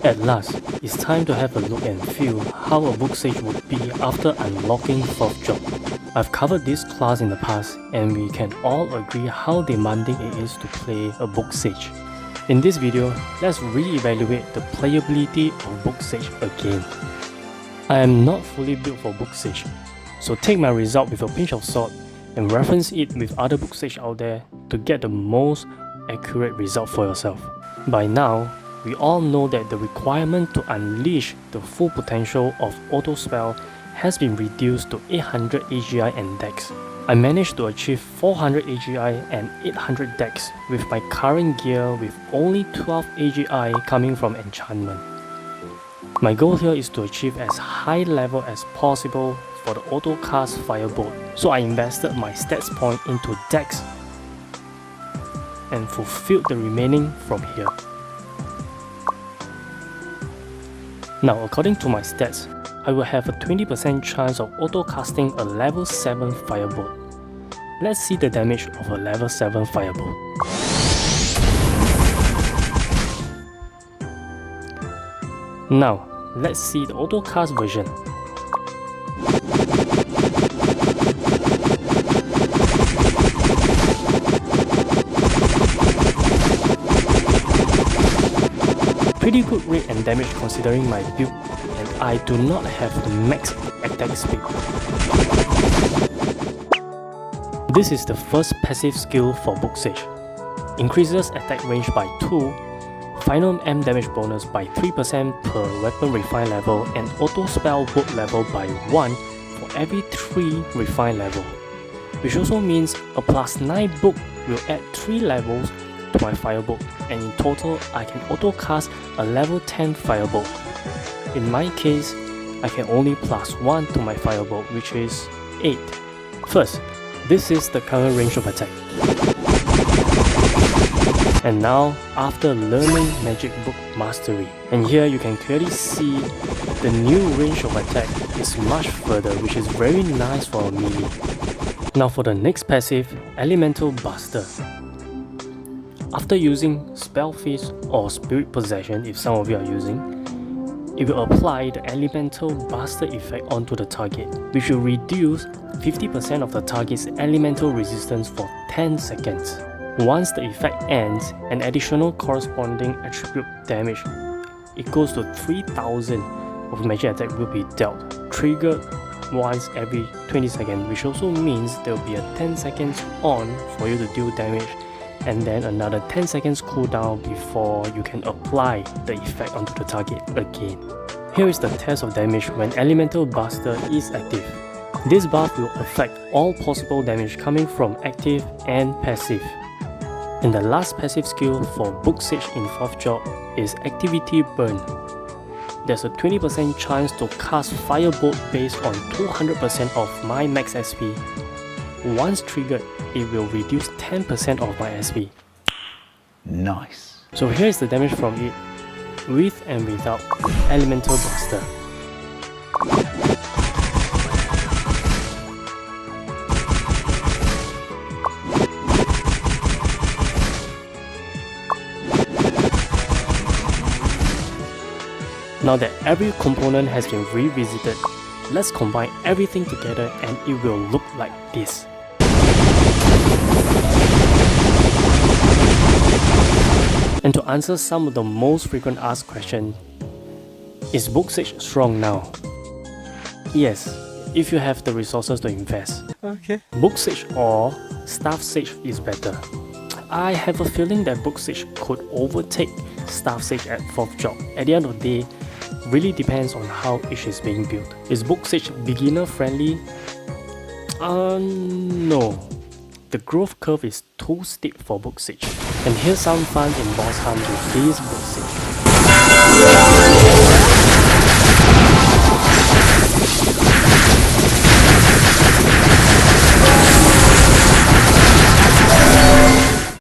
At last, it's time to have a look and feel how a book sage would be after unlocking 4th job. I've covered this class in the past and we can all agree how demanding it is to play a book sage. In this video, let's re-evaluate the playability of book sage again. I am not fully built for book sage, so take my result with a pinch of salt and reference it with other book sage out there to get the most accurate result for yourself. By now, we all know that the requirement to unleash the full potential of auto spell has been reduced to 800 AGI and dex. I managed to achieve 400 AGI and 800 dex with my current gear with only 12 AGI coming from enchantment. My goal here is to achieve as high level as possible for the auto cast Firebolt, so I invested my stats point into dex and fulfilled the remaining from here. Now, according to my stats, I will have a 20% chance of auto-casting a level 7 Firebolt. Let's see the damage of a level 7 Firebolt. Now, let's see the auto-cast version. Pretty good rate and damage considering my build, and I do not have the max attack speed. This is the first passive skill for book sage. Increases attack range by 2, final M damage bonus by 3% per weapon refine level, and auto spell book level by 1 for every 3 refine level, which also means a plus 9 book will add 3 levels to my Firebolt, and in total I can auto cast a level 10 Firebolt. In my case, I can only plus 1 to my Firebolt, which is 8. First, this is the current range of attack. And now, after learning Magic Book Mastery, and here you can clearly see the new range of attack is much further, which is very nice for a melee. Now for the next passive, Elemental Buster. After using Spell Fist or Spirit Possession, if some of you are using, it will apply the Elemental Buster effect onto the target, which will reduce 50% of the target's elemental resistance for 10 seconds. Once the effect ends, an additional corresponding attribute damage equals to 3000 of magic attack will be dealt, triggered once every 20 seconds, which also means there will be a 10 seconds on for you to deal damage, and then another 10 seconds cooldown before you can apply the effect onto the target again. Here is the test of damage when Elemental Buster is active. This buff will affect all possible damage coming from active and passive. And the last passive skill for book sage in 4th job is Activity Burn. There's a 20% chance to cast Firebolt based on 200% of my max SP. Once triggered, it will reduce 10% of my SP. Nice. So here is the damage from it, with and without Elemental Buster. Now that every component has been revisited, let's combine everything together and it will look like this. And to answer some of the most frequent asked questions, is book sage strong now? Yes, if you have the resources to invest. Okay. Book sage or staff sage is better. I have a feeling that book sage could overtake staff sage at 4th job. At the end of the day, really depends on how each is being built. Is book sage beginner friendly? No. The growth curve is too steep for book sage. And here's some fun in boss hunt with this book sage.